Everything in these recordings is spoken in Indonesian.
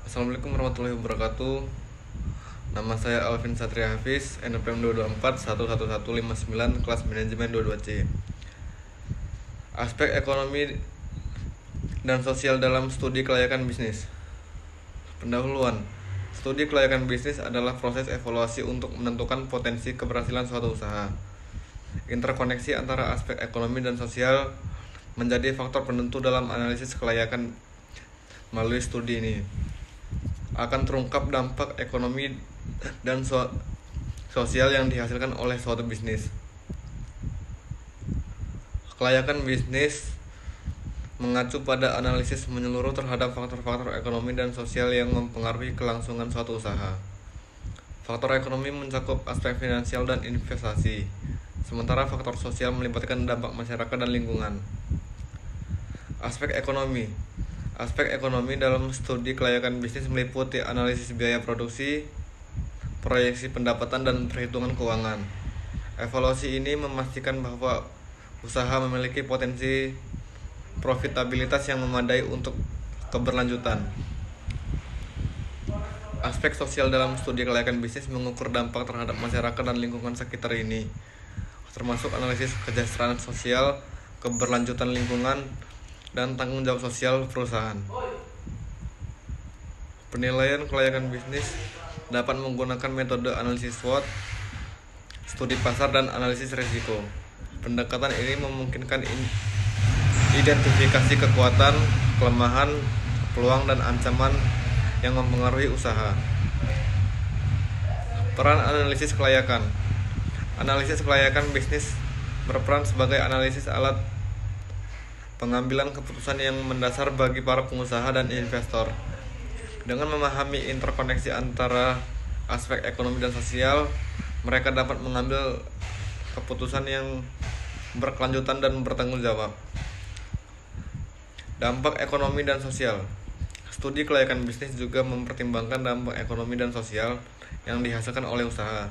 Assalamualaikum warahmatullahi wabarakatuh. Nama saya Alvin Satria Hafiz, NPM 224 11159, kelas manajemen 22C. Aspek ekonomi dan sosial dalam studi kelayakan bisnis. Pendahuluan. Studi kelayakan bisnis adalah proses evaluasi untuk menentukan potensi keberhasilan suatu usaha. Interkoneksi antara aspek ekonomi dan sosial menjadi faktor penentu dalam analisis kelayakan. Melalui studi ini akan terungkap dampak ekonomi dan sosial yang dihasilkan oleh suatu bisnis. Kelayakan bisnis mengacu pada analisis menyeluruh terhadap faktor-faktor ekonomi dan sosial yang mempengaruhi kelangsungan suatu usaha. Faktor ekonomi mencakup aspek finansial dan investasi, sementara faktor sosial melibatkan dampak masyarakat dan lingkungan. Aspek ekonomi dalam studi kelayakan bisnis meliputi analisis biaya produksi, proyeksi pendapatan, dan perhitungan keuangan. Evaluasi ini memastikan bahwa usaha memiliki potensi profitabilitas yang memadai untuk keberlanjutan. Aspek sosial dalam studi kelayakan bisnis mengukur dampak terhadap masyarakat dan lingkungan sekitar ini, termasuk analisis kesejahteraan sosial, keberlanjutan lingkungan, dan tanggung jawab sosial perusahaan. Penilaian kelayakan bisnis dapat menggunakan metode analisis SWOT, studi pasar, dan analisis risiko. Pendekatan ini memungkinkan identifikasi kekuatan, kelemahan, peluang, dan ancaman yang mempengaruhi usaha. Peran analisis kelayakan. Analisis kelayakan bisnis berperan sebagai analisis alat pengambilan keputusan yang mendasar bagi para pengusaha dan investor. Dengan memahami interkoneksi antara aspek ekonomi dan sosial, mereka dapat mengambil keputusan yang berkelanjutan dan bertanggung jawab. Dampak ekonomi dan sosial. Studi kelayakan bisnis juga mempertimbangkan dampak ekonomi dan sosial yang dihasilkan oleh usaha.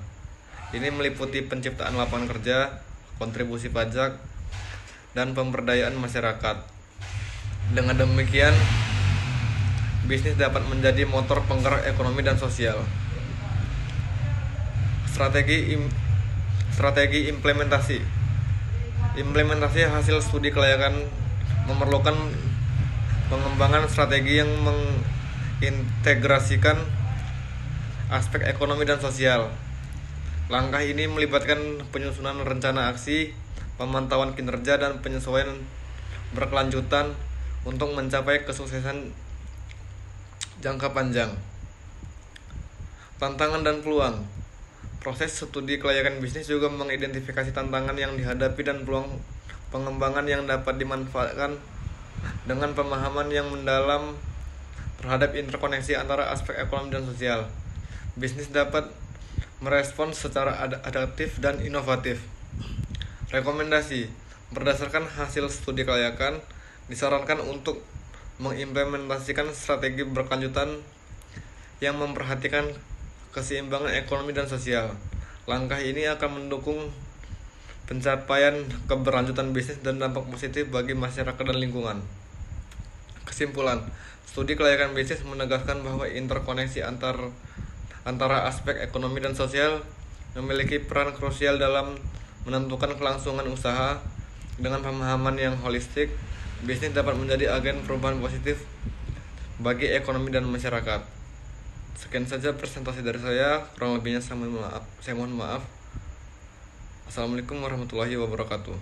Ini meliputi penciptaan lapangan kerja, kontribusi pajak, dan pemberdayaan masyarakat. Dengan demikian, bisnis dapat menjadi motor penggerak ekonomi dan sosial. Strategi implementasi. Implementasi hasil studi kelayakan memerlukan pengembangan strategi yang mengintegrasikan aspek ekonomi dan sosial. Langkah ini melibatkan penyusunan rencana aksi, pemantauan kinerja, dan penyesuaian berkelanjutan untuk mencapai kesuksesan jangka panjang. Tantangan dan peluang. Proses studi kelayakan bisnis juga mengidentifikasi tantangan yang dihadapi dan peluang pengembangan yang dapat dimanfaatkan. Dengan pemahaman yang mendalam terhadap interkoneksi antara aspek ekonomi dan sosial, bisnis dapat merespons secara adaptif dan inovatif. Rekomendasi. Berdasarkan hasil studi kelayakan, disarankan untuk mengimplementasikan strategi berkelanjutan yang memperhatikan keseimbangan ekonomi dan sosial. Langkah ini akan mendukung pencapaian keberlanjutan bisnis dan dampak positif bagi masyarakat dan lingkungan. Kesimpulan, studi kelayakan bisnis menegaskan bahwa interkoneksi antara aspek ekonomi dan sosial memiliki peran krusial dalam menentukan kelangsungan usaha. Dengan pemahaman yang holistik, bisnis dapat menjadi agen perubahan positif bagi ekonomi dan masyarakat. Sekian saja presentasi dari saya, kurang lebihnya saya mohon maaf. Assalamualaikum warahmatullahi wabarakatuh.